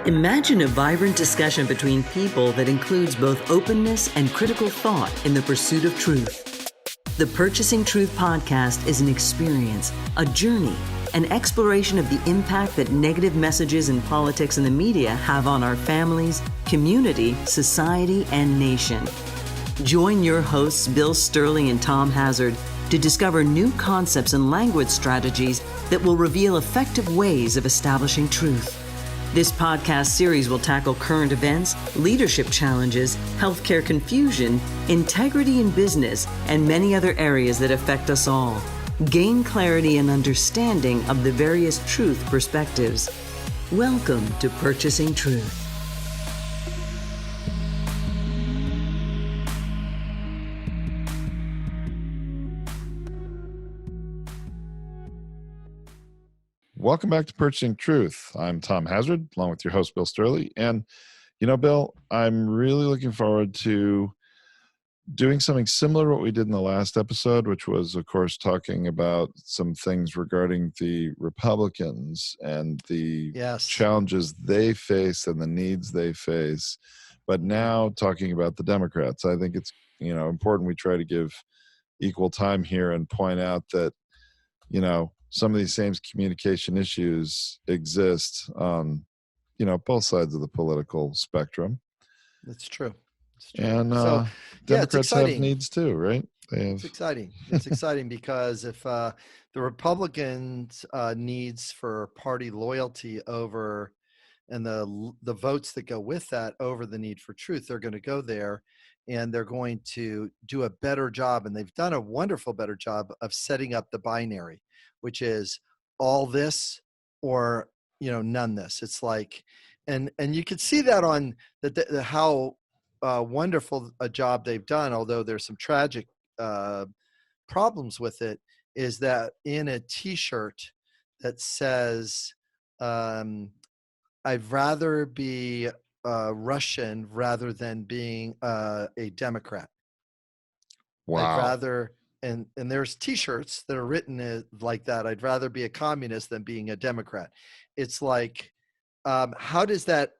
Imagine a vibrant discussion between people that includes both openness and critical thought in the pursuit of truth. The Purchasing Truth podcast is an experience, a journey, an exploration of the impact that negative messages in politics and the media have on our families, community, society, and nation. Join your hosts, Bill Stierle and Tom Hazard, to discover new concepts and language strategies that will reveal effective ways of establishing truth. This podcast series will tackle current events, leadership challenges, healthcare confusion, integrity in business, and many other areas that affect us all. Gain clarity and understanding of the various truth perspectives. Welcome to Purchasing Truth. Welcome back to Purchasing Truth. I'm Tom Hazard, along with your host, Bill Stierle. And, Bill, I'm really looking forward to doing something similar to what we did in the last episode, which was, of course, talking about some things regarding the Republicans and the challenges they face and the needs they face. But now talking about the Democrats, I think it's, important we try to give equal time here and point out that, some of these same communication issues exist on, both sides of the political spectrum. That's true. And Democrats have needs too, right? It's exciting. It's exciting because if the Republicans' needs for party loyalty over and the votes that go with that over the need for truth, they're going to go there and they're going to do a better job. And they've done a wonderful better job of setting up the binary, which is all this or, none this. It's like, and you can see that on how wonderful a job they've done, although there's some tragic problems with it, is that in a t-shirt that says, I'd rather be Russian rather than being a Democrat. Wow. I'd rather, and there's t-shirts that are written like that. I'd rather be a communist than being a Democrat. It's like, how does that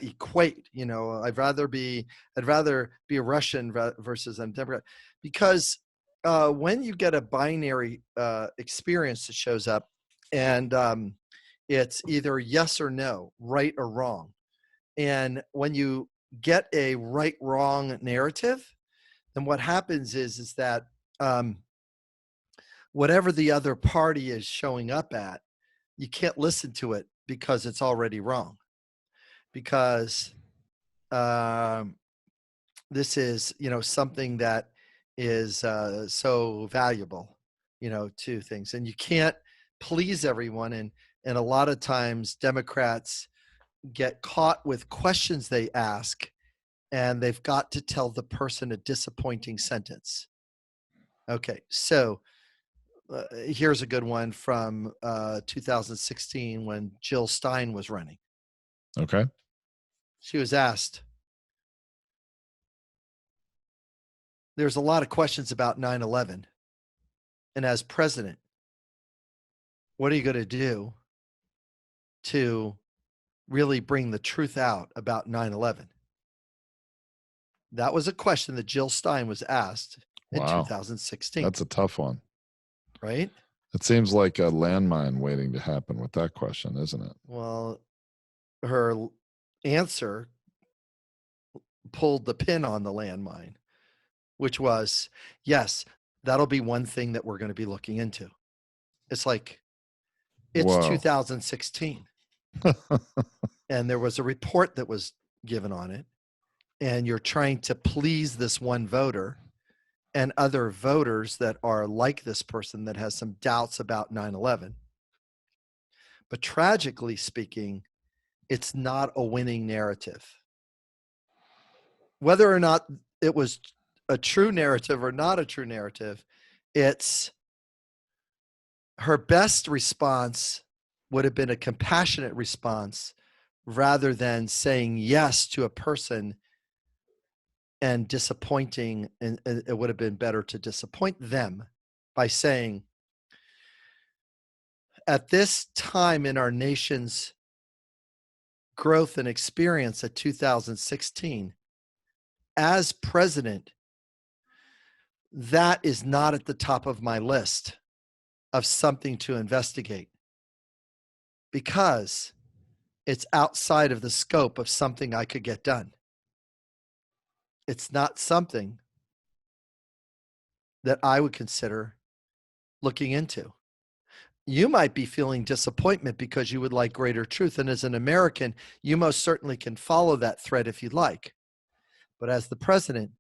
equate? I'd rather be a Russian versus a Democrat, because when you get a binary experience that shows up and it's either yes or no, right or wrong. And when you get a right-wrong narrative, then what happens is that whatever the other party is showing up at, you can't listen to it because it's already wrong. Because this is, something that is so valuable, to things. And you can't please everyone. And a lot of times Democrats get caught with questions they ask, and they've got to tell the person a disappointing sentence. Okay, so here's a good one from 2016 when Jill Stein was running. Okay. She was asked, there's a lot of questions about 9/11. And as president, what are you going to do to really bring the truth out about 9/11? That was a question that Jill Stein was asked in 2016. That's a tough one. Right? It seems like a landmine waiting to happen with that question, isn't it? Well, her answer pulled the pin on the landmine, which was, yes, that'll be one thing that we're going to be looking into. It's like, it's 2016. And there was a report that was given on it. And you're trying to please this one voter and other voters that are like this person that has some doubts about 9/11. But tragically speaking, it's not a winning narrative. Whether or not it was a true narrative or not a true narrative, it's her best response would have been a compassionate response rather than saying yes to a person and disappointing. And it would have been better to disappoint them by saying, at this time in our nation's growth and experience at 2016, as president, that is not at the top of my list of something to investigate, because it's outside of the scope of something I could get done. It's not something that I would consider looking into. You might be feeling disappointment because you would like greater truth. And as an American, you most certainly can follow that thread if you'd like. But as the president,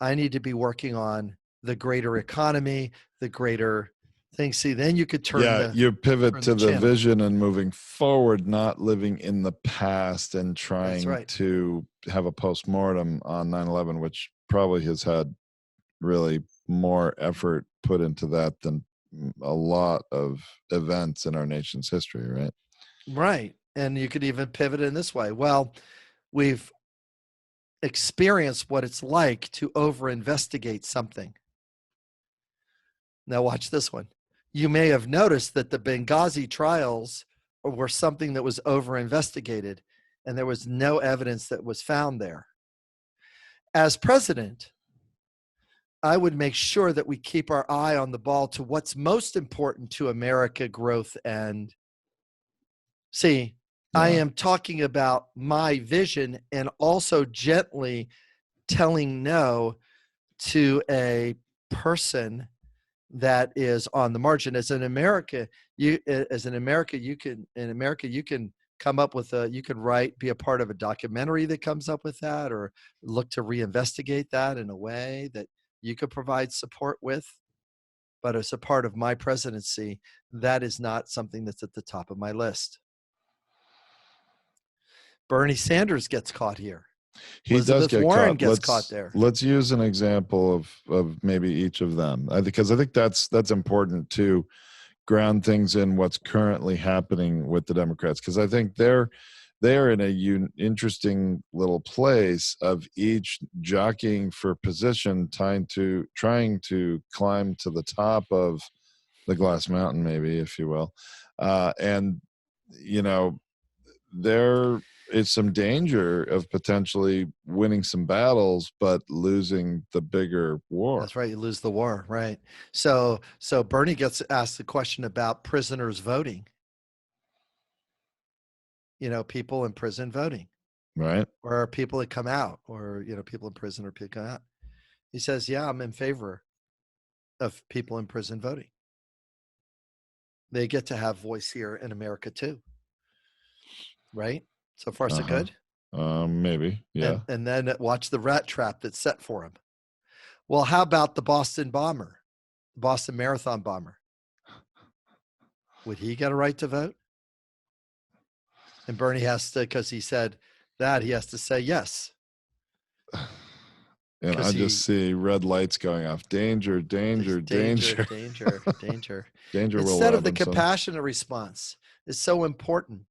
I need to be working on the greater economy, the greater thing. See, then you could turn you pivot to the channel. vision and moving forward, not living in the past and trying to have a postmortem on 9/11, which probably has had really more effort put into that than a lot of events in our nation's history, right? Right. And you could even pivot in this way. Well, we've experienced what it's like to over-investigate something. Now watch this one. You may have noticed that the Benghazi trials were something that was over-investigated, and there was no evidence that was found there. As president, I would make sure that we keep our eye on the ball to what's most important to America growth. And see, I am talking about my vision and also gently telling no to a person that is on the margin. As an America, you can come up with you could be a part of a documentary that comes up with that, or look to reinvestigate that in a way that you could provide support with. But as a part of my presidency, that is not something that's at the top of my list. Bernie Sanders gets caught here. He Elizabeth does get Warren caught. gets caught there. Let's use an example of maybe each of them, because I think that's important to ground things in what's currently happening with the Democrats, because I think they're in a interesting little place of each jockeying for position, trying to climb to the top of the glass mountain, maybe, if you will, and there is some danger of potentially winning some battles but losing the bigger war. That's right. You lose the war, right? So Bernie gets asked the question about prisoners voting. People in prison voting, right? Or people that come out, or people in prison or people come out. He says, "Yeah, I'm in favor of people in prison voting. They get to have voice here in America too." Right? So far, so good. Maybe, yeah. And then watch the rat trap that's set for him. Well, how about the Boston Marathon bomber? Would he get a right to vote? And Bernie has to, because he said that, he has to say yes. And I just see red lights going off. Danger, danger, danger. Danger, danger. Danger. Instead of the compassionate response is so important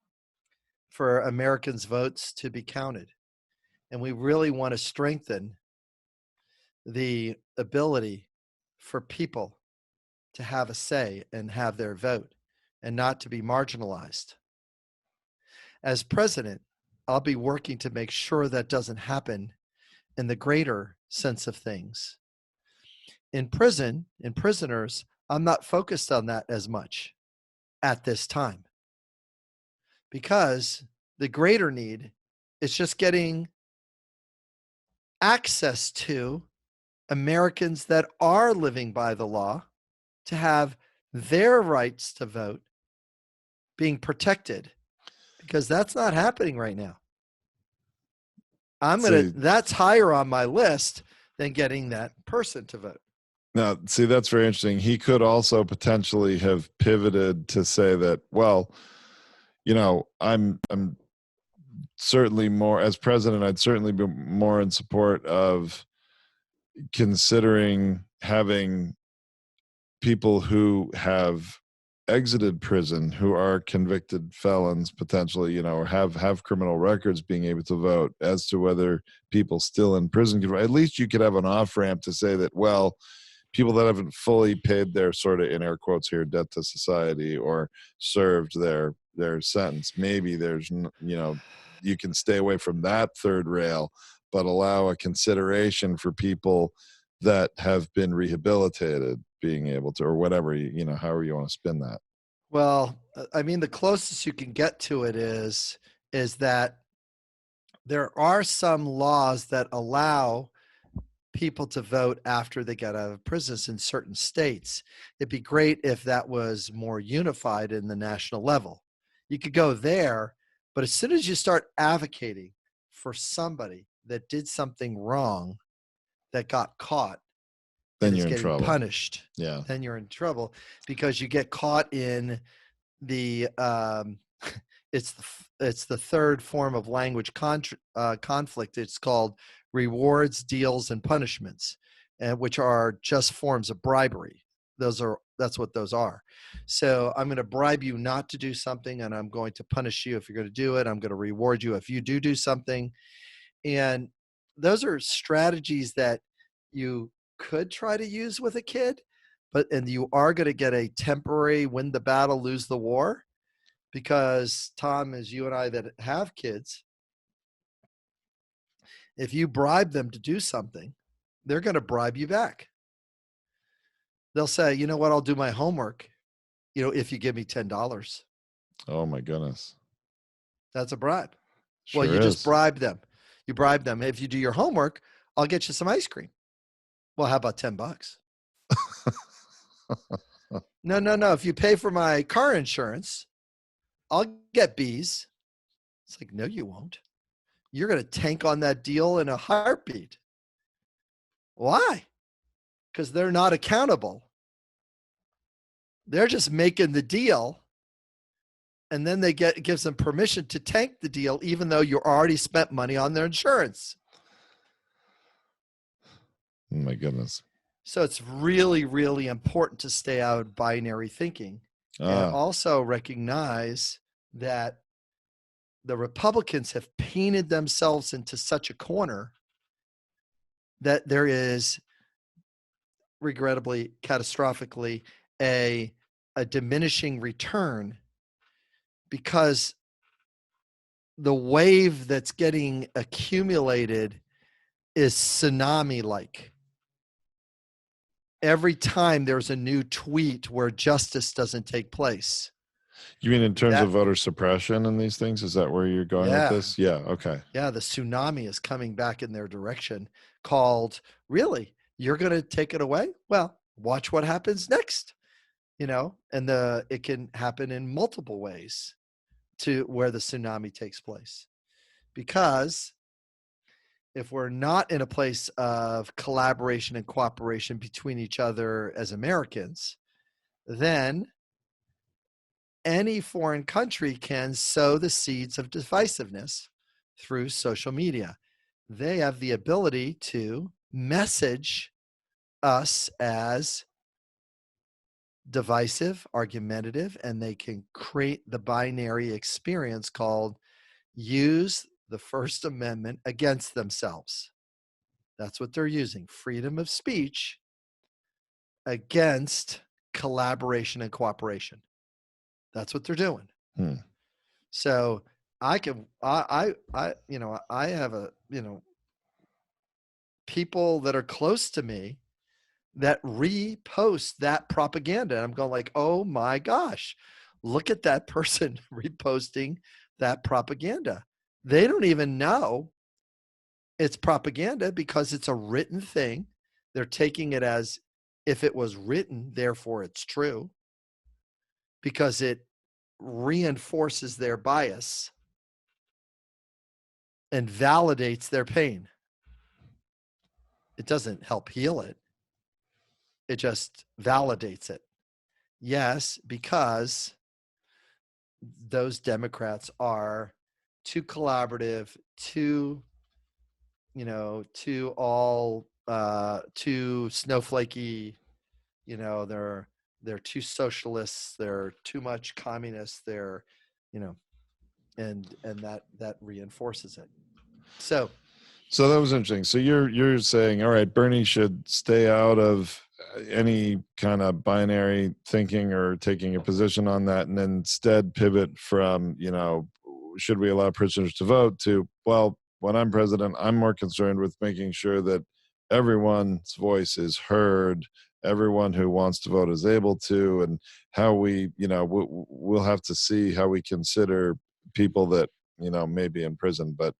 for Americans' votes to be counted. And we really want to strengthen the ability for people to have a say and have their vote and not to be marginalized. As president, I'll be working to make sure that doesn't happen in the greater sense of things. In prisoners, I'm not focused on that as much at this time, because the greater need is just getting access to Americans that are living by the law to have their rights to vote being protected, because that's not happening right now. That's higher on my list than getting that person to vote. Now, see, that's very interesting. He could also potentially have pivoted to say that, well, I'm certainly more, as president, I'd certainly be more in support of considering having people who have exited prison, who are convicted felons potentially, or have criminal records, being able to vote, as to whether people still in prison could. At least you could have an off ramp to say that, well, people that haven't fully paid their, sort of, in air quotes here, debt to society, or served their sentence, maybe there's you can stay away from that third rail, but allow a consideration for people that have been rehabilitated being able to, or whatever, however you want to spin that. Well, I mean, the closest you can get to it is that there are some laws that allow people to vote after they get out of prison in certain states. It'd be great if that was more unified in the national level. You could go there, but as soon as you start advocating for somebody that did something wrong, that got caught, Then and you're is in getting trouble. punished, Yeah. then you're in trouble, because you get caught in the it's the third form of language conflict. It's called rewards, deals, and punishments, and which are just forms of bribery. That's what those are. So I'm going to bribe you not to do something, and I'm going to punish you if you're going to do it. I'm going to reward you if you do something. And those are strategies that you could try to use with a kid, and you are going to get a temporary win the battle, lose the war, because Tom, as you and I that have kids, if you bribe them to do something, they're going to bribe you back. They'll say, you know what, I'll do my homework, if you give me $10. Oh my goodness. That's a bribe. Sure Well, you just is. bribe them. You bribe them. If you do your homework, I'll get you some ice cream. Well, how about $10? No. If you pay for my car insurance, I'll get B's. It's like, no, you won't. You're going to tank on that deal in a heartbeat. Why? Because they're not accountable. They're just making the deal. And then it gives them permission to tank the deal, even though you already spent money on their insurance. Oh my goodness. So it's really, really important to stay out of binary thinking, and also recognize that the Republicans have painted themselves into such a corner that there is, regrettably, catastrophically, a diminishing return, because the wave that's getting accumulated is tsunami-like. Every time there's a new tweet where justice doesn't take place. You mean in terms of voter suppression and these things? Is that where you're going with this? Yeah. Okay. Yeah, the tsunami is coming back in their direction, called, really, you're going to take it away? Well, watch what happens next, and it can happen in multiple ways to where the tsunami takes place. Because if we're not in a place of collaboration and cooperation between each other as Americans, then any foreign country can sow the seeds of divisiveness through social media. They have the ability to message us as divisive, argumentative, and they can create the binary experience called use the First Amendment against themselves. That's what they're using. Freedom of speech against collaboration and cooperation. That's what they're doing. So I have people that are close to me that repost that propaganda. And I'm going like, oh my gosh, look at that person reposting that propaganda. They don't even know it's propaganda because it's a written thing. They're taking it as if it was written, therefore it's true, because it reinforces their bias and validates their pain. It doesn't help heal it. It just validates it. Yes, because those Democrats are too collaborative, too snowflakey. They're too socialists. They're too much communists. They're, and that reinforces it. So that was interesting. So you're saying, all right, Bernie should stay out of any kind of binary thinking or taking a position on that, and instead pivot from, should we allow prisoners to vote, to, well, when I'm president, I'm more concerned with making sure that everyone's voice is heard, everyone who wants to vote is able to, and how we, we'll have to see how we consider people that, may be in prison, but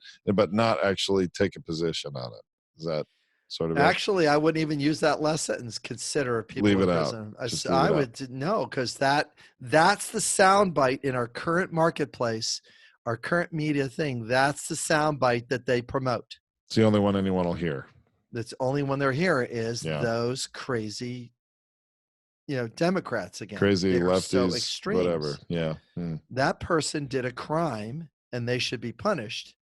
not actually take a position on it. Is that sort of it? Actually, I wouldn't even use that last sentence. Consider people Leave in it prison. out. Just I leave it would no, because that's the soundbite in our current marketplace, our current media thing. That's the soundbite that they promote. It's the only one anyone will hear. That's only one they're hearing is Yeah. those crazy, Democrats again. Crazy They're lefties, so extremes. whatever. Yeah. That person did a crime and they should be punished.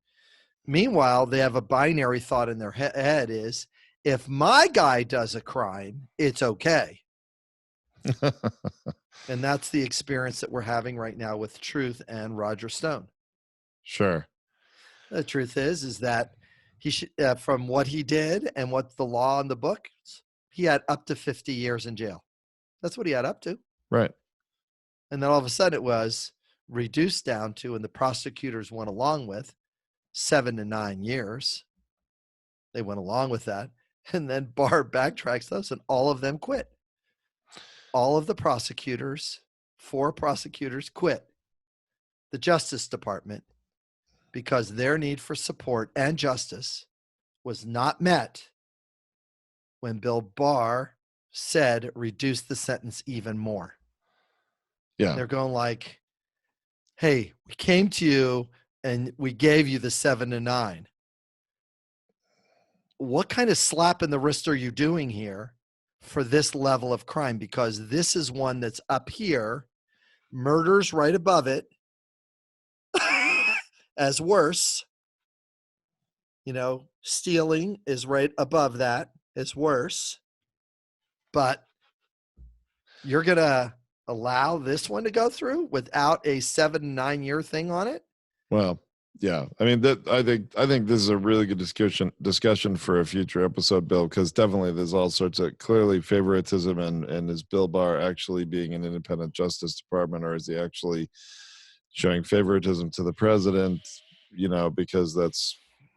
Meanwhile, they have a binary thought in their head is, if my guy does a crime, it's okay. And that's the experience that we're having right now with Truth and Roger Stone. Sure. The truth is that he should, from what he did and what the law in the books, he had up to 50 years in jail. That's what he had up to. Right. And then all of a sudden it was reduced down to, and the prosecutors went along with, 7 to 9 years. They went along with that. And then Barr backtracks those and all of them quit. All of the prosecutors, 4 prosecutors quit the Justice Department because their need for support and justice was not met when Bill Barr said reduce the sentence even more. Yeah. They're going like, hey, we came to you and we gave you the 7 to 9. What kind of slap in the wrist are you doing here for this level of crime? Because this is one that's up here, murder's right above it as worse. Stealing is right above that as worse. But you're going to allow this one to go through without a 7 to 9 year thing on it? Well, yeah. I mean, I think this is a really good discussion for a future episode, Bill, because definitely there's all sorts of clearly favoritism, and is Bill Barr actually being an independent Justice Department, or is he actually showing favoritism to the president? Because that's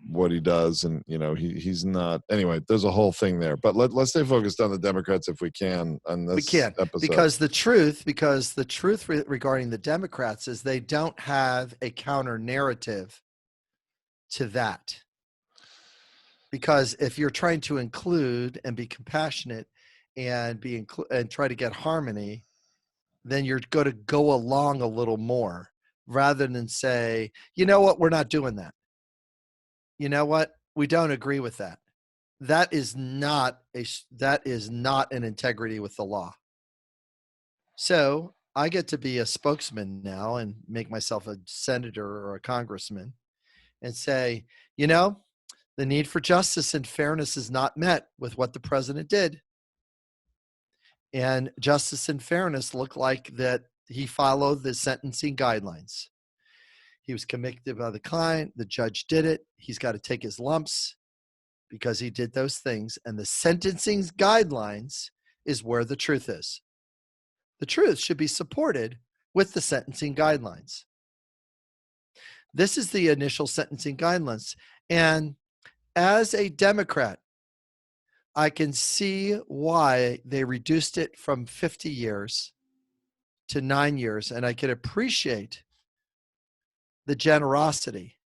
what he does, and he's not. Anyway, there's a whole thing there. But let's stay focused on the Democrats if we can on this episode. Because the truth regarding the Democrats is they don't have a counter narrative to that. Because if you're trying to include and be compassionate and and try to get harmony, then you're going to go along a little more rather than say, you know what, we're not doing that. You know what? We don't agree with that. That is not an integrity with the law. So I get to be a spokesman now and make myself a senator or a congressman and say, the need for justice and fairness is not met with what the president did. And justice and fairness look like that he followed the sentencing guidelines. He was convicted by the client. The judge did it. He's got to take his lumps because he did those things. And the sentencing guidelines is where the truth is. The truth should be supported with the sentencing guidelines. This is the initial sentencing guidelines. And as a Democrat, I can see why they reduced it from 50 years to 9 years. And I can appreciate the generosity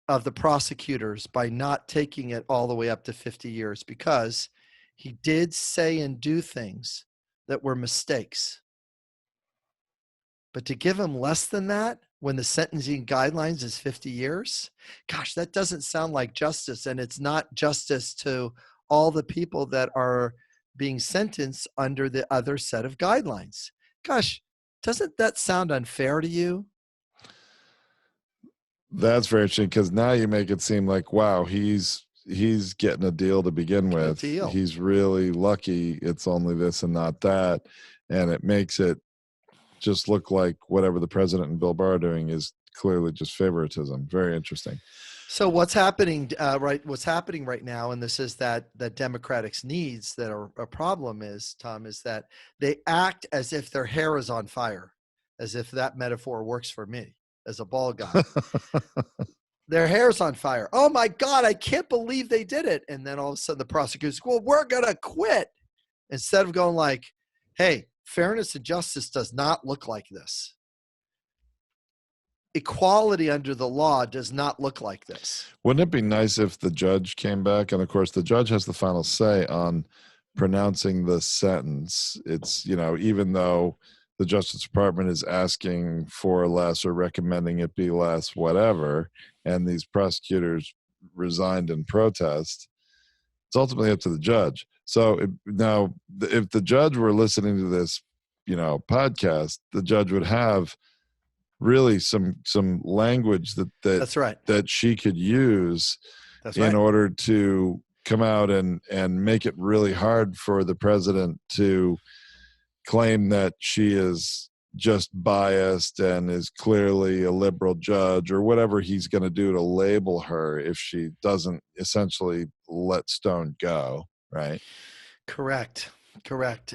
of the prosecutors by not taking it all the way up to 50 years, because he did say and do things that were mistakes. But to give him less than that when the sentencing guidelines is 50 years, gosh, that doesn't sound like justice. And it's not justice to all the people that are being sentenced under the other set of guidelines. Gosh, doesn't that sound unfair to you? That's very interesting, because now you make it seem like, wow, he's getting a deal to begin with. He's really lucky it's only this and not that. And it makes it just look like whatever the president and Bill Barr are doing is clearly just favoritism. Very interesting. So what's happening right now, and this is that Democrats' needs that are a problem is, Tom, is that they act as if their hair is on fire, as if that metaphor works for me. as a ball guy. Their hair's on fire. Oh my God, I can't believe they did it. And then all of a sudden the prosecutor's, well, we're going to quit. Instead of going like, hey, fairness and justice does not look like this. Equality under the law does not look like this. Wouldn't it be nice if the judge came back? And of course, the judge has the final say on pronouncing the sentence. It's, even though the Justice Department is asking for less or recommending it be less, whatever, and these prosecutors resigned in protest, it's ultimately up to the judge. So now, if the judge were listening to this, podcast, the judge would have really some language That's right. that she could use That's right. in order to come out and make it really hard for the president to claim that she is just biased and is clearly a liberal judge or whatever he's going to do to label her if she doesn't essentially let Stone go, right? Correct.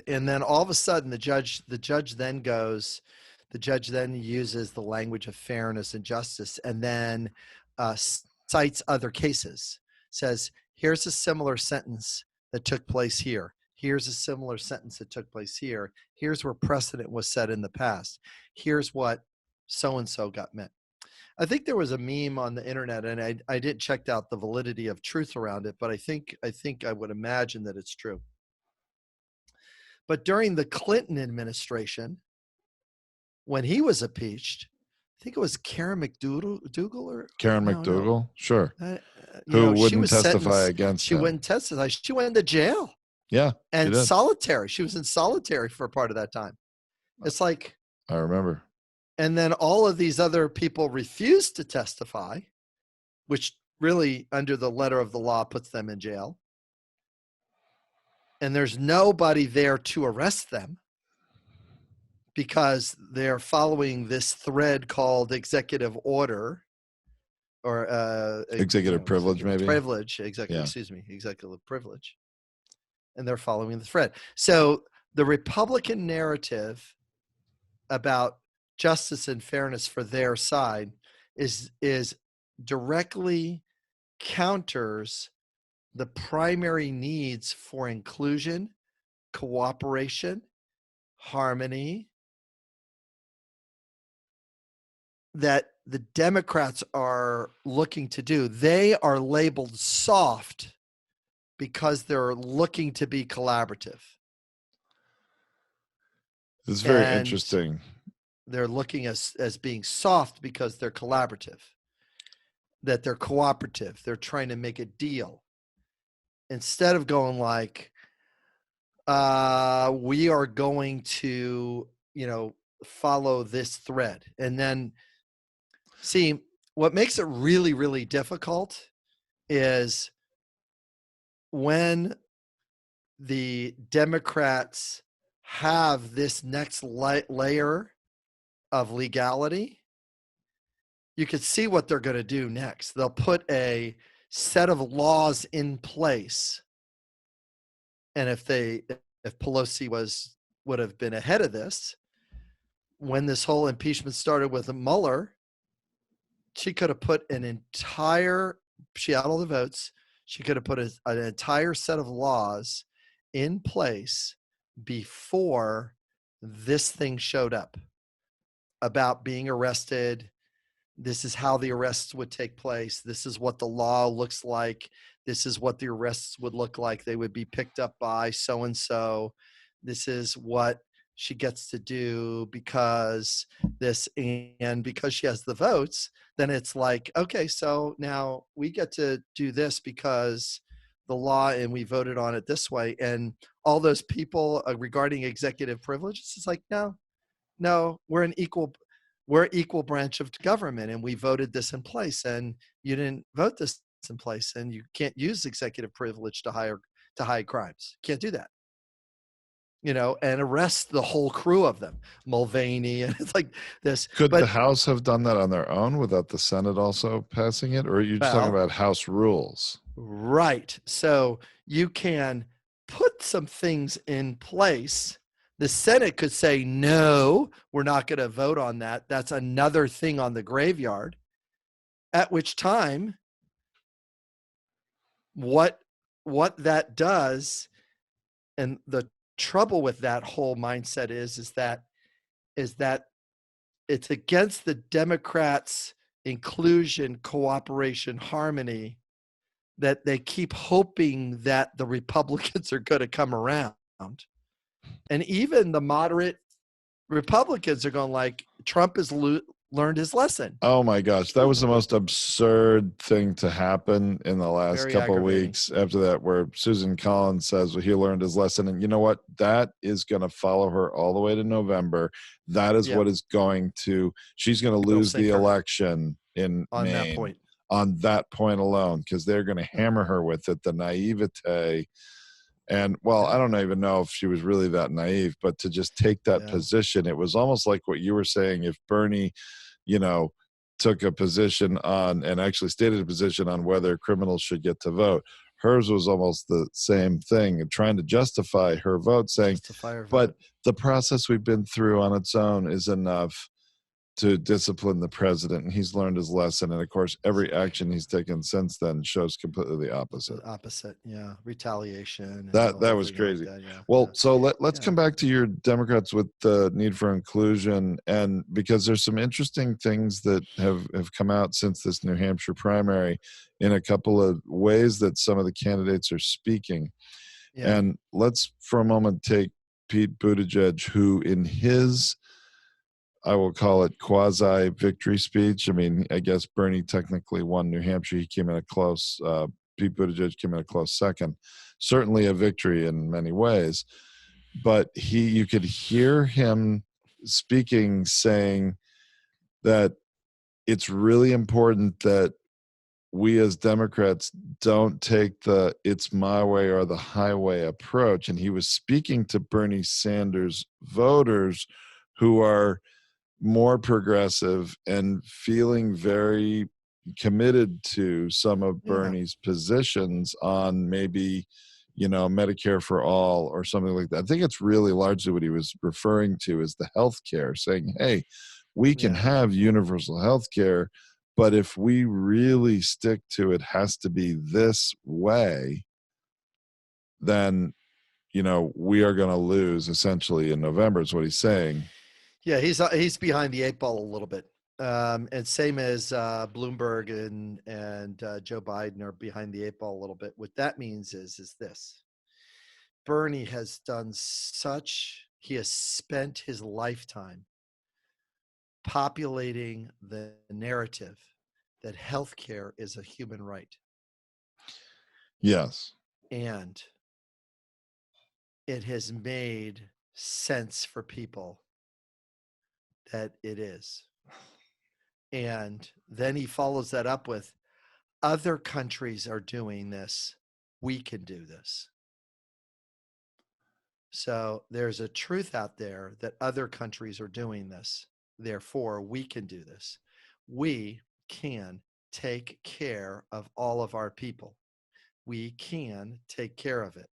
And then all of a sudden the judge then uses the language of fairness and justice, and then cites other cases, says, here's a similar sentence that took place here. Here's a similar sentence that took place here. Here's where precedent was set in the past. Here's what so-and-so got meant. I think there was a meme on the internet, and I didn't check out the validity of truth around it, but I think I would imagine that it's true. But during the Clinton administration, when he was impeached, I think it was Karen McDougal. Sure. Who wouldn't testify against She him. wouldn't testify. She went into jail. Yeah. And solitary. She was in solitary for a part of that time. It's like, I remember. And then all of these other people refused to testify, which really, under the letter of the law, puts them in jail. And there's nobody there to arrest them because they're following this thread called executive order or executive privilege, maybe. Executive privilege. And they're following the thread. So the Republican narrative about justice and fairness for their side is directly counters the primary needs for inclusion, cooperation, harmony that the Democrats are looking to do. They are labeled soft because they're looking to be collaborative. This is very interesting. They're looking as being soft because they're collaborative, that they're cooperative. They're trying to make a deal instead of going like, we are going to, follow this thread. And then see, what makes it really, really difficult is when the Democrats have this next layer of legality, you could see what they're going to do next. They'll put a set of laws in place. And if Pelosi would have been ahead of this, when this whole impeachment started with Mueller, she could have put she had all the votes. She could have put an entire set of laws in place before this thing showed up about being arrested. This is how the arrests would take place. This is what the law looks like. This is what the arrests would look like. They would be picked up by so-and-so. This is what she gets to do because because she has the votes, then it's like, okay, so now we get to do this because the law and we voted on it this way. And all those people regarding executive privilege, it's like, no, we're equal branch of government and we voted this in place and you didn't vote this in place and you can't use executive privilege to hide crimes. Can't do that. And arrest the whole crew of them, Mulvaney, and it's like this. Could the House have done that on their own without the Senate also passing it? Or are you just talking about House rules? Right. So you can put some things in place The Senate could say, no, we're not going to vote on that. That's another thing on the graveyard. At which time, what that does, and the trouble with that whole mindset is that it's against the Democrats' inclusion, cooperation, harmony, that they keep hoping that the Republicans are going to come around. And even the moderate Republicans are going like, Trump has learned his lesson. Oh my gosh, that was the most absurd thing to happen in the last Very couple of aggravating. weeks after that, where Susan Collins says, well, he learned his lesson. And you know what? That is going to follow her all the way to November. That is what is going to, she's going to lose the election in on Maine that point. On that point alone, because they're going to hammer her with it, the naivete. And well, I don't even know if she was really that naive, but to just take that position, it was almost like what you were saying. If Bernie, took a position on and actually stated a position on whether criminals should get to vote, hers was almost the same thing, trying to justify her vote, saying, but the process we've been through on its own is enough to discipline the president, and he's learned his lesson. And of course, every action he's taken since then shows completely the opposite. Retaliation. That was crazy. Like that, well, so let's come back to your Democrats with the need for inclusion, and because there's some interesting things that have come out since this New Hampshire primary in a couple of ways that some of the candidates are speaking. And let's for a moment take Pete Buttigieg, who in his, I will call it, quasi-victory speech. I mean, I guess Bernie technically won New Hampshire. He came in a close, Pete Buttigieg came in a close second. Certainly a victory in many ways. But you could hear him speaking, saying that it's really important that we as Democrats don't take the it's my way or the highway approach. And he was speaking to Bernie Sanders voters who are more progressive and feeling very committed to some of Bernie's positions on maybe, Medicare for all or something like that. I think it's really largely what he was referring to is the health care, saying, hey, we can have universal health care, but if we really stick to it has to be this way, then, we are going to lose essentially in November is what he's saying. Yeah, he's behind the 8 ball a little bit, and same as Bloomberg and Joe Biden are behind the 8 ball a little bit. What that means is this: Bernie has done he has spent his lifetime populating the narrative that healthcare is a human right. Yes, and it has made sense for people that it is. And then he follows that up with, other countries are doing this, we can do this. So there's a truth out there that other countries are doing this, therefore we can do this. We can take care of all of our people. We can take care of it.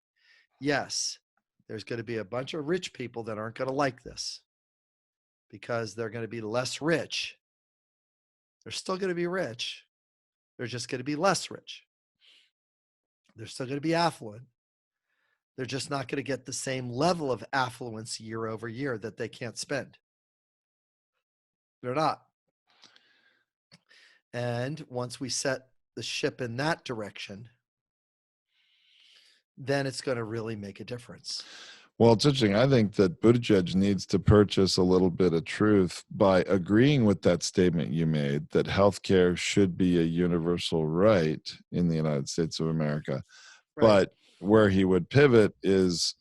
Yes, there's going to be a bunch of rich people that aren't going to like this, because they're going to be less rich. They're still going to be rich. They're just going to be less rich. They're still going to be affluent. They're just not going to get the same level of affluence year over year that they can't spend. They're not. And once we set the ship in that direction, then it's going to really make a difference. Well, it's interesting. I think that Buttigieg needs to purchase a little bit of truth by agreeing with that statement you made that healthcare should be a universal right in the United States of America. Right. But where he would pivot is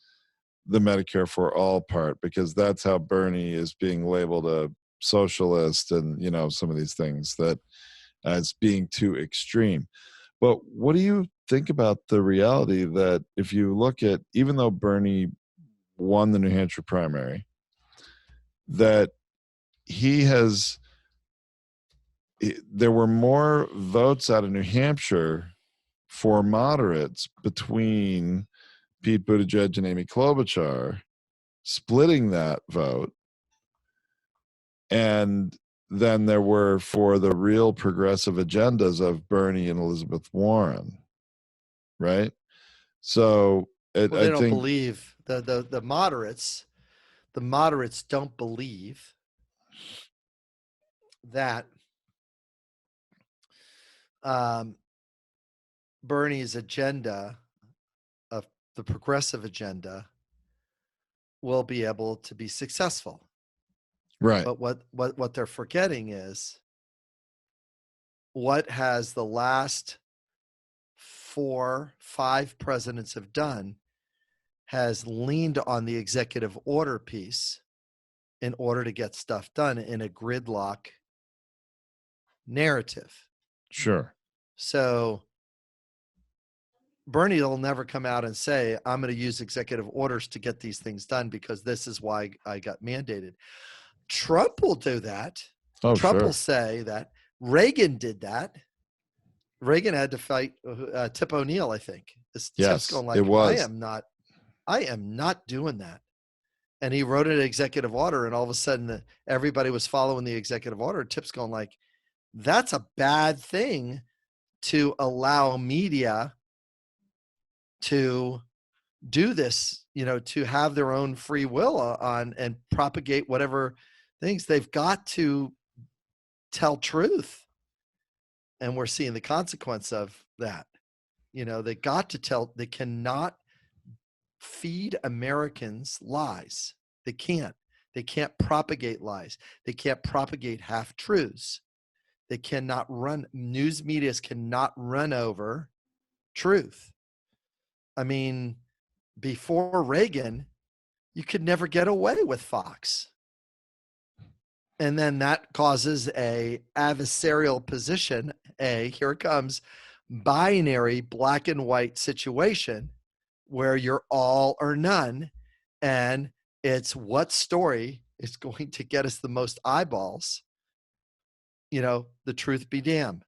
the Medicare for all part, because that's how Bernie is being labeled a socialist and, some of these things that as being too extreme. But what do you think about the reality that if you look at, even though Bernie won the New Hampshire primary, that there were more votes out of New Hampshire for moderates between Pete Buttigieg and Amy Klobuchar splitting that vote. And then there were for the real progressive agendas of Bernie and Elizabeth Warren, right? So Well, they I don't think believe the moderates. The moderates don't believe that Bernie's agenda of the progressive agenda will be able to be successful. right. But what they're forgetting is what has the last 4-5 presidents have done has leaned on the executive order piece in order to get stuff done in a gridlock narrative. Sure. So Bernie will never come out and say, I'm going to use executive orders to get these things done because this is why I got mandated. Trump will do that. Oh, Trump sure. will say that. Reagan did that. Reagan had to fight Tip O'Neill, I think. Tip's Yes, going like, it was. I am not doing that. And he wrote an executive order, and all of a sudden everybody was following the executive order. Tip's going like, that's a bad thing to allow media to do this, to have their own free will on and propagate whatever things. They've got to tell truth. And we're seeing the consequence of that. They got to tell, they cannot feed Americans lies. They can't propagate lies. They can't propagate half truths. They cannot news medias cannot run over truth. I mean, before Reagan, you could never get away with Fox. And then that causes a adversarial position, here it comes, binary black and white situation where you're all or none. And it's what story is going to get us the most eyeballs. The truth be damned.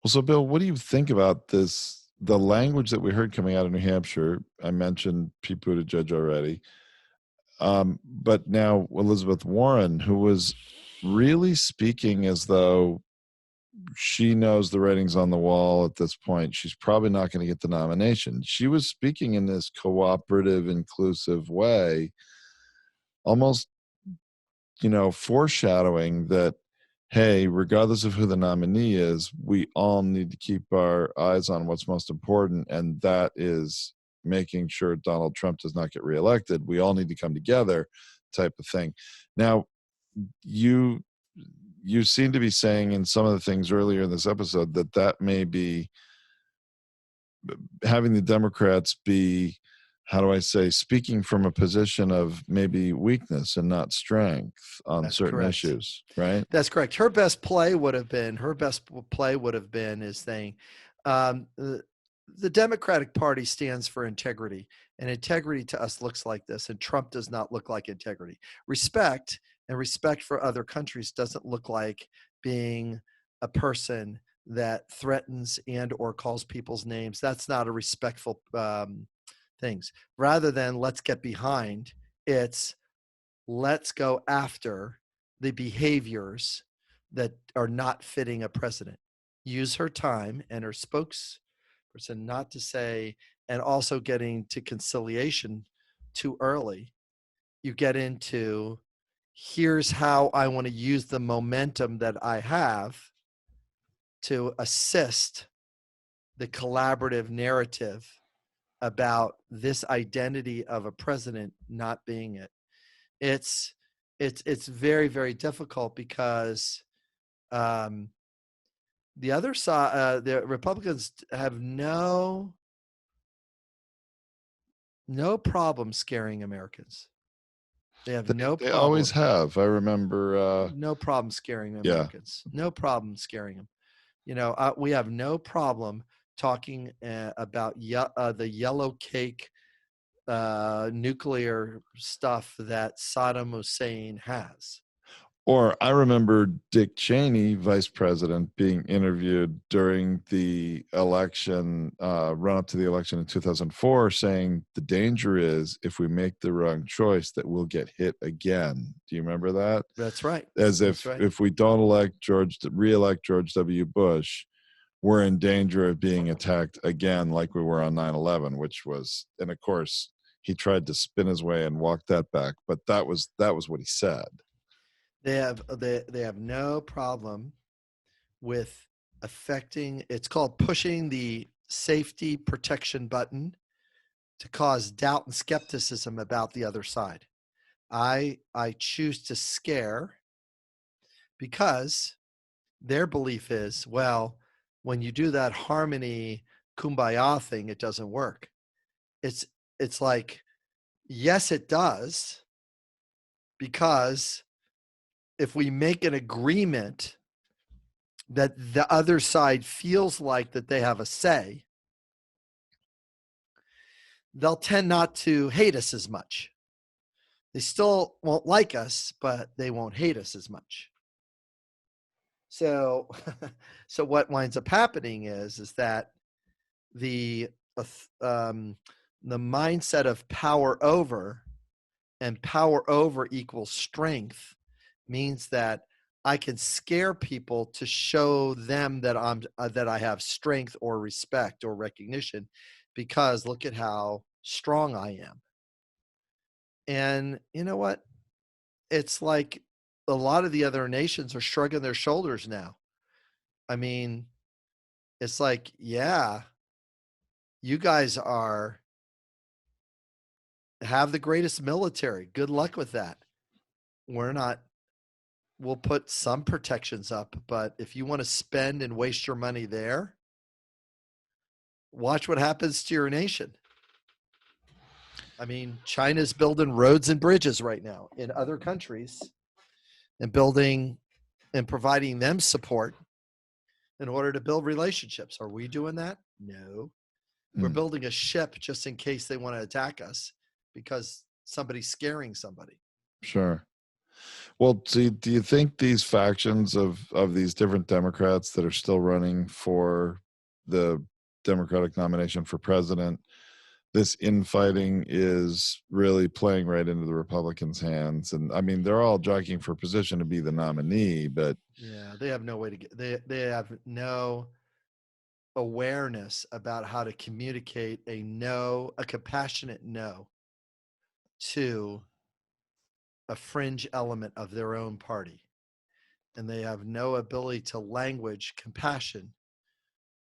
Well, so Bill, what do you think about this? The language that we heard coming out of New Hampshire, I mentioned Pete Buttigieg already, but now Elizabeth Warren, who was really speaking as though she knows the writing's on the wall at this point. She's probably not going to get the nomination. She was speaking in this cooperative, inclusive way, almost, foreshadowing that, hey, regardless of who the nominee is, we all need to keep our eyes on what's most important, and that is making sure Donald Trump does not get reelected. We all need to come together, type of thing. Now, you seem to be saying in some of the things earlier in this episode that may be having the Democrats be, how do I say, speaking from a position of maybe weakness and not strength on That's certain correct. issues, right? That's correct. Her best play would have been is saying, the Democratic Party stands for integrity, and integrity to us looks like this, and Trump does not look like integrity. Respect for other countries doesn't look like being a person that threatens and or calls people's names. That's not a respectful things. Rather than let's get behind, it's let's go after the behaviors that are not fitting a president. Use her time and her spokesperson not to say, and also getting to conciliation too early. You get into, here's how I want to use the momentum that I have to assist the collaborative narrative about this identity of a president not being it. It's very, very difficult because the other side, the Republicans have no problem scaring Americans. They have no problem. They always have. I remember. No problem scaring Americans. Yeah. No problem scaring them. We have no problem talking about the yellow cake nuclear stuff that Saddam Hussein has. Or I remember Dick Cheney, vice president, being interviewed during the election, run up to the election in 2004, saying the danger is if we make the wrong choice that we'll get hit again. Do you remember that? That's right. As That's right. if we don't re-elect George W. Bush, we're in danger of being attacked again like we were on 9/11, which was, and of course, he tried to spin his way and walk that back, but that was what he said. They have no problem with affecting. It's called pushing the safety protection button to cause doubt and skepticism about the other side. I choose to scare because their belief is, well, when you do that harmony kumbaya thing, it doesn't work. It's like, yes, it does, because if we make an agreement that the other side feels like that they have a say, they'll tend not to hate us as much. They still won't like us, but they won't hate us as much. So, so what winds up happening is that the mindset of power over, and power over equals strength, means that I can scare people to show them that that I have strength or respect or recognition, because look at how strong I am. And you know what? It's like a lot of the other nations are shrugging their shoulders now. I mean, it's like, yeah, you guys have the greatest military. Good luck with that. We're not. We'll put some protections up, but if you want to spend and waste your money there, watch what happens to your nation. I mean, China's building roads and bridges right now in other countries and building and providing them support in order to build relationships. Are we doing that? No. We're building a ship just in case they want to attack us because somebody's scaring somebody. Sure. Well, do you think these factions of these different Democrats that are still running for the Democratic nomination for president, this infighting is really playing right into the Republicans' hands? And I mean, they're all jockeying for position to be the nominee, but yeah, they have no way to get. They have no awareness about how to communicate a compassionate no to a fringe element of their own party. And they have no ability to language compassion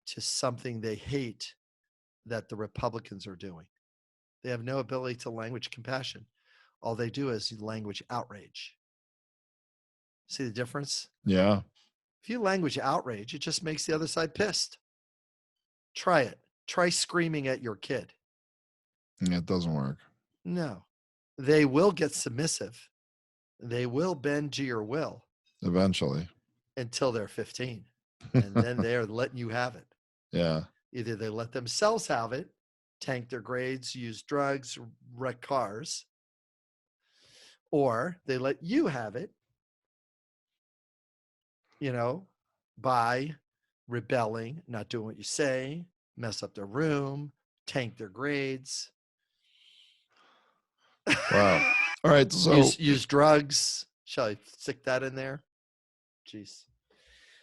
to something they hate that the Republicans are doing. They have no ability to language compassion. All they do is language outrage. See the difference? yeah. If you language outrage, it just makes the other side pissed. Try it. Try screaming at your kid. It doesn't work. No. They will get submissive. They will bend to your will Eventually. until they're 15. And then they're letting you have it. Yeah. Either they let themselves have it, tank their grades, use drugs, wreck cars, or they let you have it, by rebelling, not doing what you say, mess up their room, tank their grades. Wow. All right. So use drugs. Shall I stick that in there? Jeez.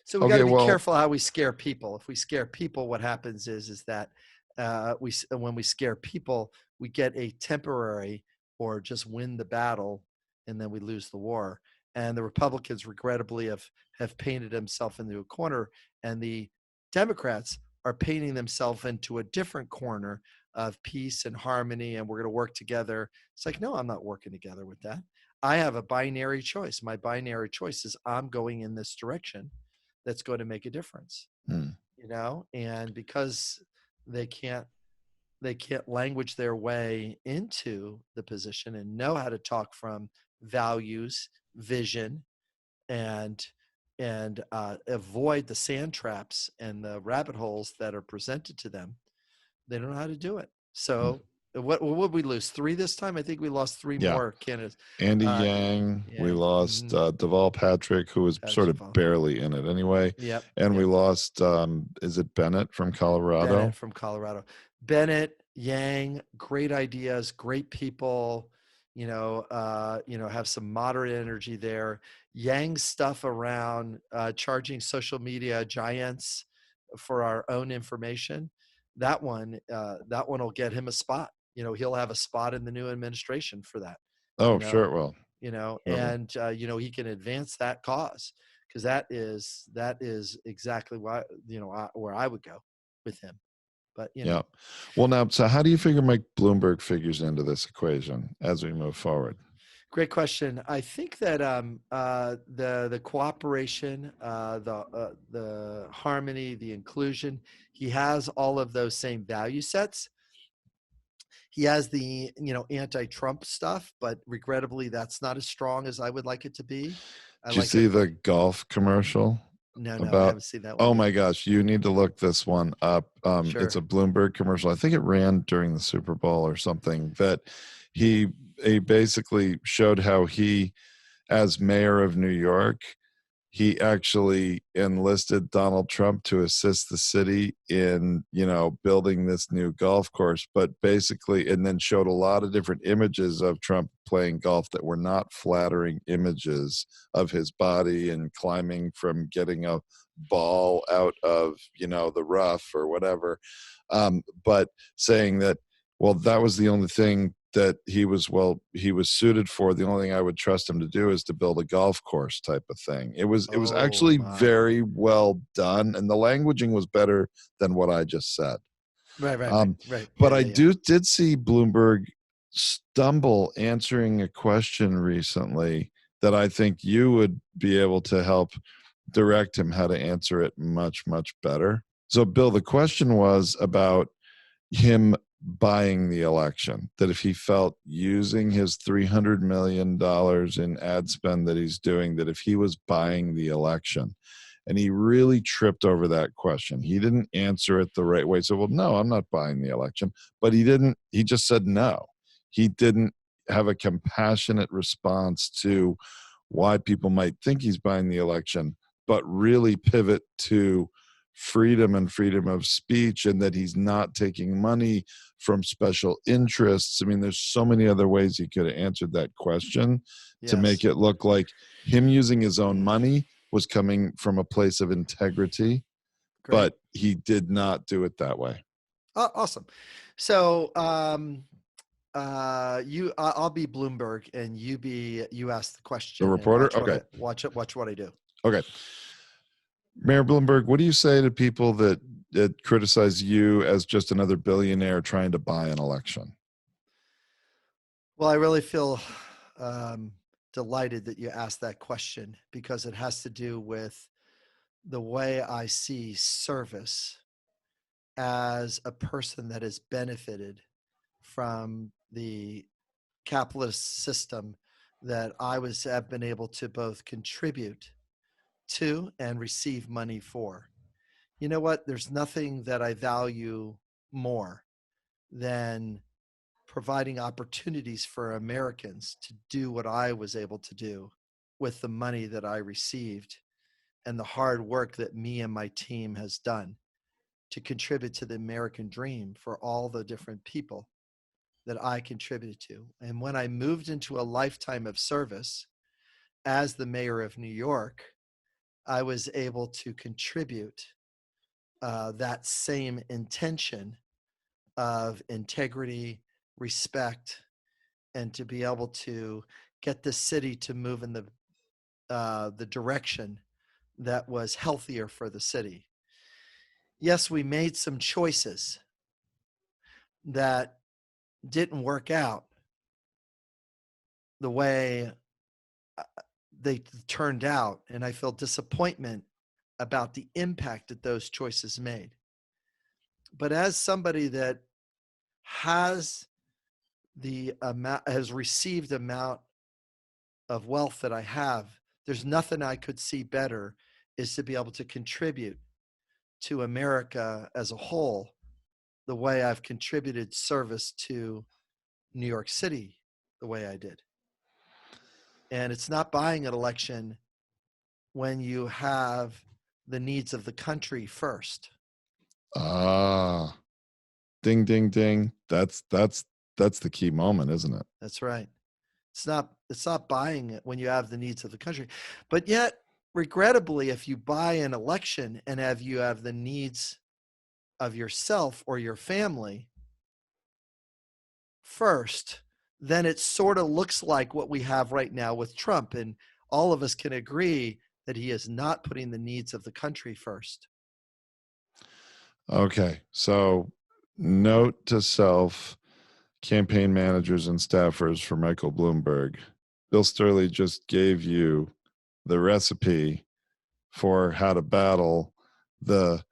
So we got to be careful how we scare people. If we scare people, what happens is that when we scare people, we get a temporary or just win the battle, and then we lose the war. And the Republicans, regrettably, have painted themselves into a corner, and the Democrats are painting themselves into a different corner of peace and harmony, and we're going to work together. It's like, no, I'm not working together with that. I have a binary choice. My binary choice is I'm going in this direction that's going to make a difference. And because they can't language their way into the position and know how to talk from values, vision, and avoid the sand traps and the rabbit holes that are presented to them, they don't know how to do it. So what would we lose? 3 this time? I think we lost 3 Yeah. more candidates. Andy Uh, Yang, we Yang. lost Deval Patrick, who was sort of Duvall. barely in it anyway. Yep. And we Yep. lost, is it Bennett from Colorado? Bennett from Colorado. Bennett, Yang, great ideas, great people, have some moderate energy there. Yang's stuff around charging social media giants for our own information, that one will get him a spot. He'll have a spot in the new administration for that. Oh, you know sure it will. Sure it will. and he can advance that cause, because that is exactly why where I would go with him. But Yeah. Well, now, so how do you figure Mike Bloomberg figures into this equation as we move forward? great question. I think that the cooperation, the harmony, the inclusion, he has all of those same value sets. He has the anti-Trump stuff, but regrettably, that's not as strong as I would like it to be. Did you see the golf commercial? No, I About, haven't seen that one. oh yet. my gosh, you need to look this one up. Sure. It's a Bloomberg commercial. I think it ran during the Super Bowl or something, that he basically showed how he, as mayor of New York, he actually enlisted Donald Trump to assist the city in, building this new golf course, but basically, and then showed a lot of different images of Trump playing golf that were not flattering images of his body and climbing from getting a ball out of, the rough or whatever. But saying that, well, that was the only thing that he was suited for. The only thing I would trust him to do is to build a golf course type of thing. It was actually very well done, and the languaging was better than what I just said. Right. But I did see Bloomberg stumble answering a question recently that I think you would be able to help direct him how to answer it much, much better. So, Bill, the question was about him buying the election, that if he felt using his $300 million in ad spend that he's doing, that if he was buying the election. And he really tripped over that question. He didn't answer it the right way. So, well, no, I'm not buying the election. But he just said no. He didn't have a compassionate response to why people might think he's buying the election, but really pivot to freedom and freedom of speech, and that he's not taking money from special interests. I mean, there's so many other ways he could have answered that question to make it look like him using his own money was coming from a place of integrity. Great. But he did not do it that way. Oh, awesome. So I'll be Bloomberg and you ask the question. The reporter? Okay. Watch what I do. Okay. Mayor Bloomberg, what do you say to people that criticize you as just another billionaire trying to buy an election? Well, I really feel delighted that you asked that question, because it has to do with the way I see service as a person that has benefited from the capitalist system that I have been able to both contribute to and receive money for. You know what? There's nothing that I value more than providing opportunities for Americans to do what I was able to do with the money that I received and the hard work that me and my team has done to contribute to the American dream for all the different people that I contributed to. And when I moved into a lifetime of service as the mayor of New York, I was able to contribute that same intention of integrity, respect, and to be able to get the city to move in the direction that was healthier for the city. Yes, we made some choices that didn't work out the way they turned out, and I feel disappointment about the impact that those choices made. But as somebody that has received amount of wealth that I have, there's nothing I could see better is to be able to contribute to America as a whole the way I've contributed service to New York City the way I did. And it's not buying an election when you have the needs of the country first. Ah, ding, ding, ding. That's the key moment, isn't it? That's right. It's not buying it when you have the needs of the country. But yet, regrettably, if you buy an election and you have the needs of yourself or your family first, then it sort of looks like what we have right now with Trump. And all of us can agree that he is not putting the needs of the country first. Okay. So, note to self, campaign managers and staffers for Michael Bloomberg. Bill Stierle just gave you the recipe for how to battle the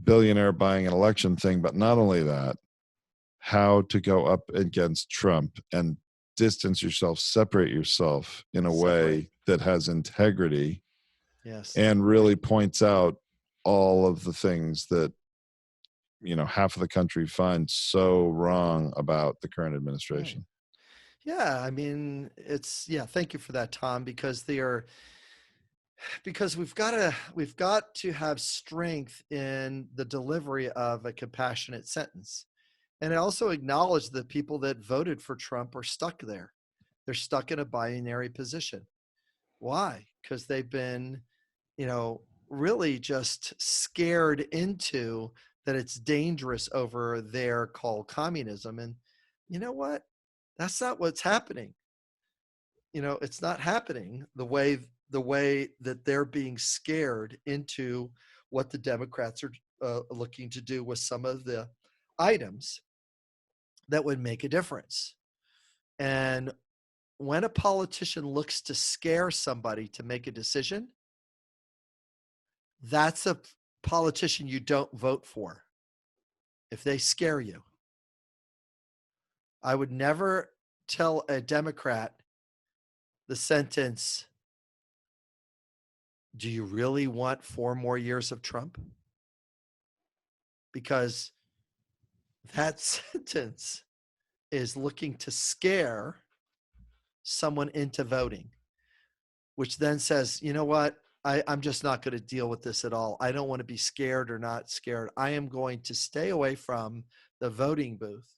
billionaire buying an election thing, but not only that, how to go up against Trump and distance yourself, separate yourself in a way that has integrity. Yes. And really points out all of the things that, half of the country finds so wrong about the current administration. Right. Yeah, I mean, thank you for that, Tom, because we've got to have strength in the delivery of a compassionate sentence. And I also acknowledge that people that voted for Trump are stuck there. They're stuck in a binary position. Why? Because they've been, really just scared into that it's dangerous over there called communism. And you know what? That's not what's happening. It's not happening the way that they're being scared into what the Democrats are looking to do with some of the items that would make a difference. And when a politician looks to scare somebody to make a decision, that's a politician you don't vote for. If they scare you, I would never tell a Democrat the sentence, do you really want 4 more years of Trump? Because that sentence is looking to scare someone into voting, which then says, you know what? I'm just not going to deal with this at all. I don't want to be scared or not scared. I am going to stay away from the voting booth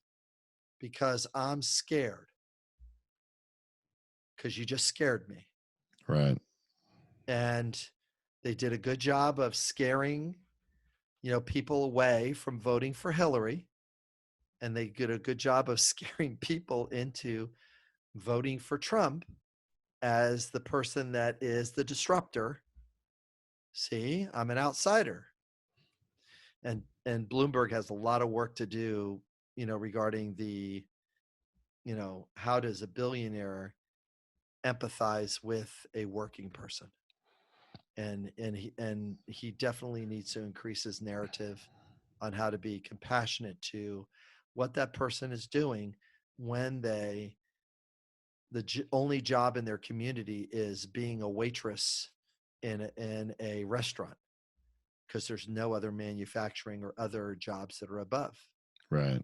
because I'm scared. Because you just scared me. Right. And they did a good job of scaring, people away from voting for Hillary. And they did a good job of scaring people into voting for Trump as the person that is the disruptor. See, I'm an outsider. And Bloomberg has a lot of work to do, regarding the, how does a billionaire empathize with a working person? And he definitely needs to increase his narrative on how to be compassionate to what that person is doing when the only job in their community is being a waitress in a restaurant, because there's no other manufacturing or other jobs that are above. Right.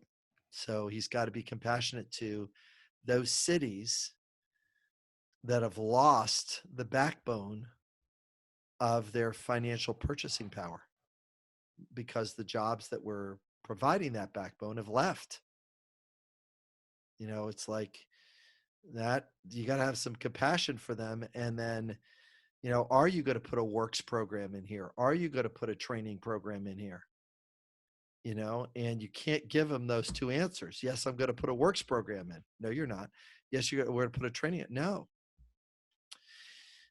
So he's got to be compassionate to those cities that have lost the backbone of their financial purchasing power, because the jobs that were providing that backbone have left. It's like that. You got to have some compassion for them. And then, are you going to put a works program in here? Are you going to put a training program in here? And you can't give them those two answers. Yes, I'm going to put a works program in. No, you're not. Yes, we're going to put a training in. No.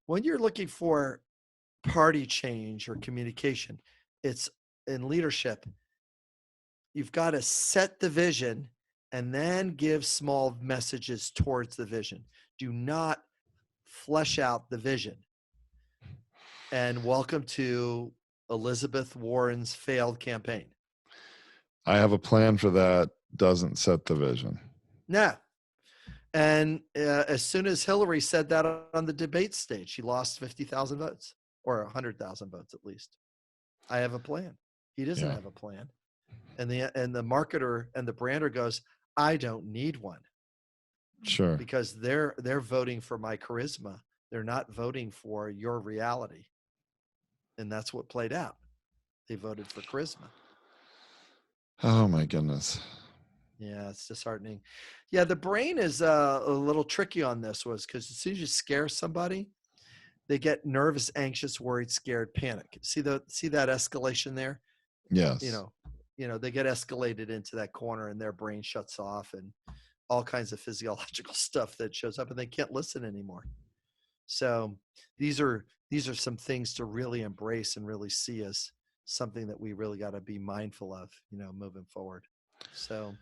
When you're looking for party change or communication, it's in leadership. You've got to set the vision and then give small messages towards the vision. Do not flesh out the vision. And welcome to Elizabeth Warren's failed campaign. I have a plan for that. Doesn't set the vision. No. And as soon as Hillary said that on the debate stage, she lost 50,000 votes, or 100,000 votes at least. I have a plan. He doesn't have a plan. And the marketer and the brander goes, I don't need one, Sure. because they're voting for my charisma. They're not voting for your reality. And that's what played out. They voted for charisma. Oh my goodness. Yeah, it's disheartening. Yeah, the brain is a little tricky on this, because as soon as you scare somebody, they get nervous, anxious, worried, scared, panic. See that escalation there? Yes. They get escalated into that corner, and their brain shuts off, and all kinds of physiological stuff that shows up, and they can't listen anymore. So these are some things to really embrace and really see as something that we really got to be mindful of, moving forward. So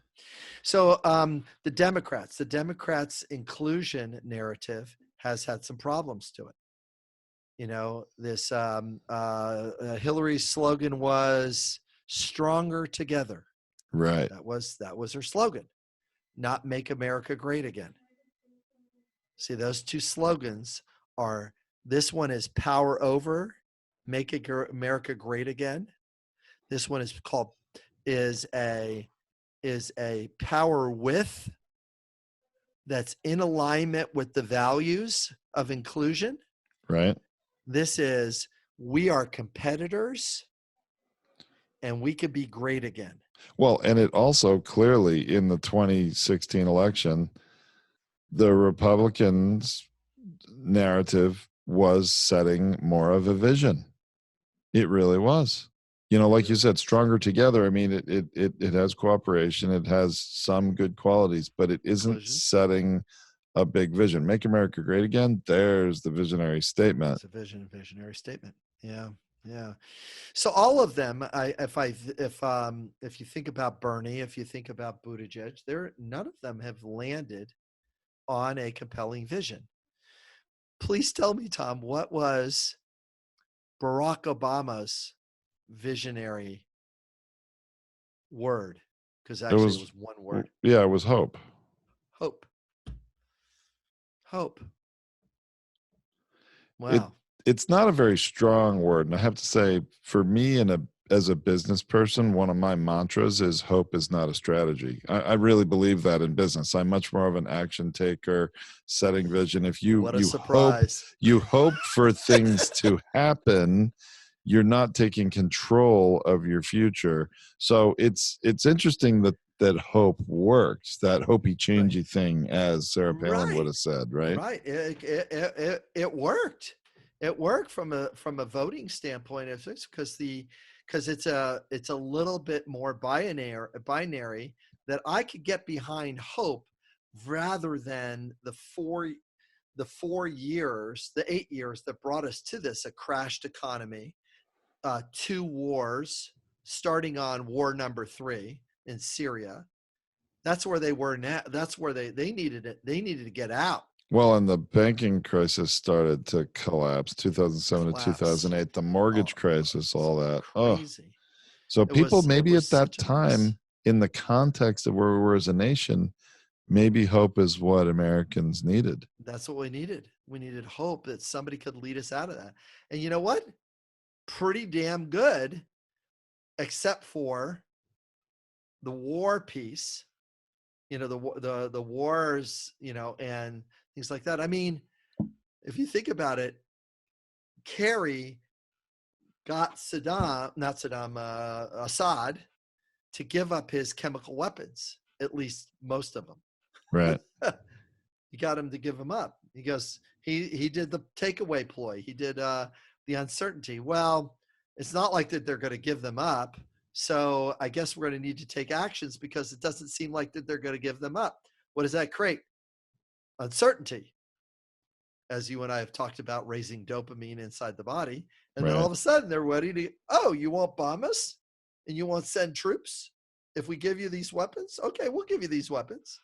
the Democrats' inclusion narrative has had some problems to it. This Hillary's slogan was "Stronger Together." Right. That was her slogan, not "Make America Great Again." See, those two slogans are. This one is "Power Over, Make America Great Again." This one is a power with, that's in alignment with the values of inclusion. Right. This is, we are competitors and we could be great again. Well, and it also clearly in the 2016 election, the Republicans' narrative was setting more of a vision. It really was. Like you said, stronger together. I mean, it has cooperation. It has some good qualities, but it isn't Inclusion. setting a big vision. Make America Great Again. There's the visionary statement. It's a visionary statement. Yeah. Yeah. So all of them, if you think about Bernie, if you think about Buttigieg, none of them have landed on a compelling vision. Please tell me, Tom, what was Barack Obama's visionary word? Because actually it was one word. Yeah, it was hope. Hope. Wow. It's not a very strong word. And I have to say, for me, as a business person, one of my mantras is hope is not a strategy. I really believe that in business. I'm much more of an action taker, setting vision. If What a surprise. you hope for things to happen, you're not taking control of your future. So it's interesting that hope works, that hopey changey thing, as Sarah Palin would have said, right? Right. It worked. It worked from a voting standpoint, because it's a little bit more binary, that I could get behind hope rather than the 8 years that brought us to this: a crashed economy, 2 wars, starting on war number 3 in Syria. That's where they were now. That's where they needed it. They needed to get out. Well, and the banking crisis started to collapse, 2007 to 2008, the mortgage crisis, all that. Crazy. So people maybe at that time, in the context of where we were as a nation, maybe hope is what Americans needed. That's what we needed. We needed hope that somebody could lead us out of that. And you know what? Pretty damn good, except for the war piece. The wars, and things like that. I mean, if you think about it, Kerry got Assad to give up his chemical weapons, at least most of them. Right. He got him to give them up. He goes, he did the takeaway ploy. He did the uncertainty. Well, it's not like that they're going to give them up. So I guess we're going to need to take actions, because it doesn't seem like that they're going to give them up. What does that create? Uncertainty. As you and I have talked about, raising dopamine inside the body. And then all of a sudden they're ready to, you won't bomb us and you won't send troops if we give you these weapons? Okay, we'll give you these weapons.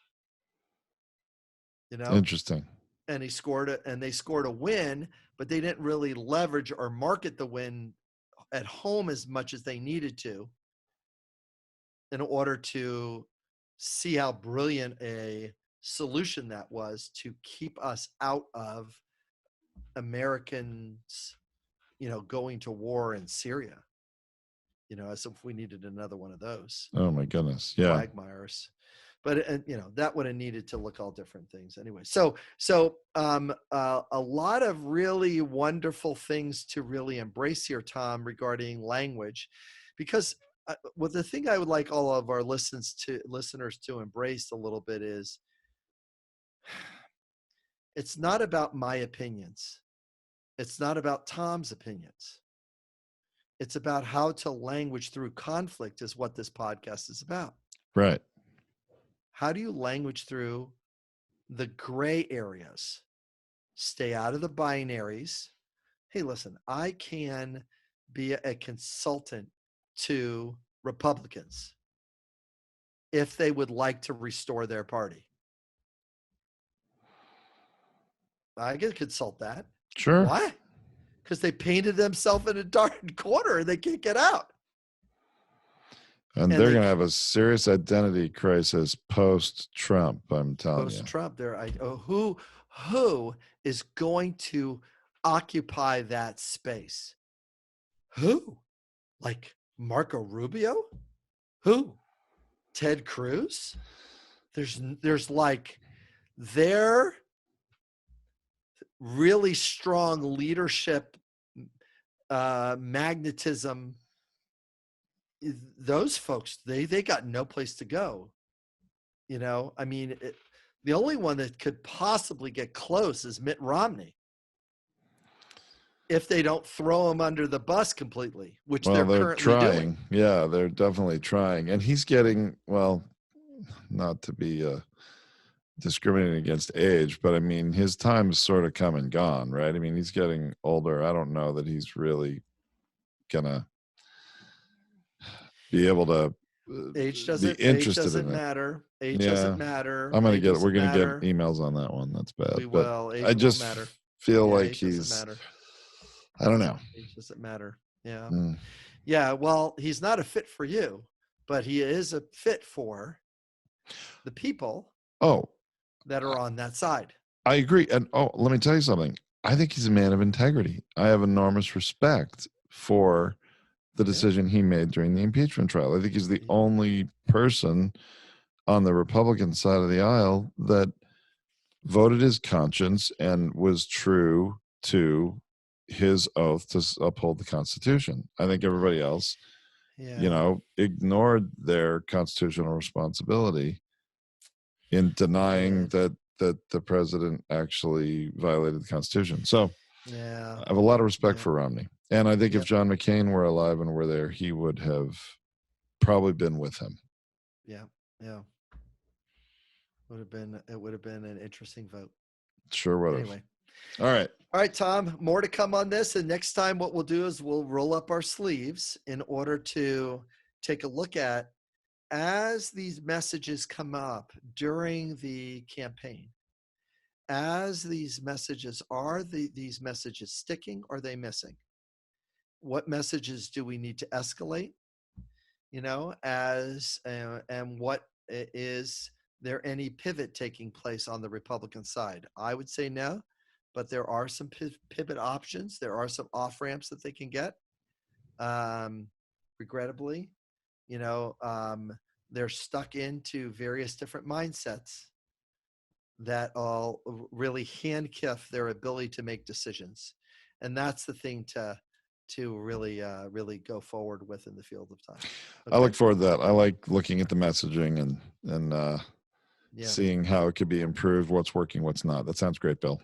Interesting. And they scored a win, but they didn't really leverage or market the win at home as much as they needed to, in order to see how brilliant a solution that was to keep us out of Americans, going to war in Syria. as if we needed another one of those Oh my goodness. Yeah. quagmires. But that would have needed to look all different things anyway. So a lot of really wonderful things to really embrace here, Tom, regarding language, because the thing I would like all of our listeners to embrace a little bit is, it's not about my opinions. It's not about Tom's opinions. It's about how to language through conflict is what this podcast is about. Right. How do you language through the gray areas? Stay out of the binaries. Hey, listen, I can be a consultant to Republicans if they would like to restore their party. I can consult that. Sure. Why? Because they painted themselves in a dark corner and they can't get out. And they're going to have a serious identity crisis post-Trump, I'm telling you. Post-Trump, who is going to occupy that space? Who? Like Marco Rubio? Who? Ted Cruz? There's like their really strong leadership, magnetism. Those folks, they got no place to go. I mean, the only one that could possibly get close is Mitt Romney, if they don't throw him under the bus completely, which they're currently trying. doing. Yeah, they're definitely trying. And he's getting, well, not to be discriminating against age, but I mean, his time's sort of come and gone, right? I mean, he's getting older. I don't know that he's really gonna be able to age doesn't matter. Age doesn't matter. We're gonna get emails on that one. That's bad. We will. Age I just matter. feel like he's, I don't know. Age doesn't matter. Yeah. Mm. Yeah. Well, he's not a fit for you, but he is a fit for the people that are on that side. I agree. And let me tell you something. I think he's a man of integrity. I have enormous respect for the decision he made during the impeachment trial. I think he's the only person on the Republican side of the aisle that voted his conscience and was true to his oath to uphold the Constitution. I think everybody else, ignored their constitutional responsibility in denying that the president actually violated the Constitution. So I have a lot of respect for Romney. And I think if John McCain were alive and were there, he would have probably been with him. Yeah. Yeah. It would have been an interesting vote. Sure would have. Anyway. All right, Tom, more to come on this. And next time what we'll do is we'll roll up our sleeves in order to take a look at, as these messages come up during the campaign, as these messages, these messages sticking? Or are they missing? What messages do we need to escalate? And what is there any pivot taking place on the Republican side? I would say no, but there are some pivot options. There are some off ramps that they can get. Regrettably, they're stuck into various different mindsets that all really handcuff their ability to make decisions. And that's the thing to really go forward with in the field of time. Okay. I look forward to that. I like looking at the messaging and seeing how it could be improved, what's working, what's not. That sounds great, Bill.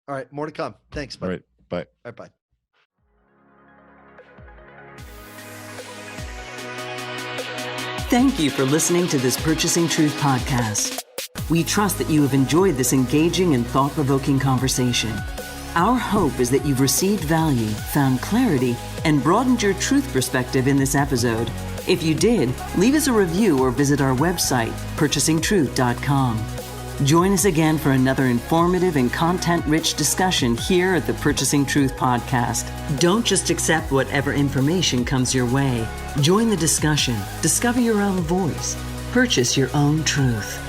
All right. More to come. Thanks, bud. All right. Bye. All right. Bye. Thank you for listening to this Purchasing Truth podcast. We trust that you have enjoyed this engaging and thought-provoking conversation. Our hope is that you've received value, found clarity, and broadened your truth perspective in this episode. If you did, leave us a review or visit our website, purchasingtruth.com. Join us again for another informative and content-rich discussion here at the Purchasing Truth podcast. Don't just accept whatever information comes your way. Join the discussion. Discover your own voice. Purchase your own truth.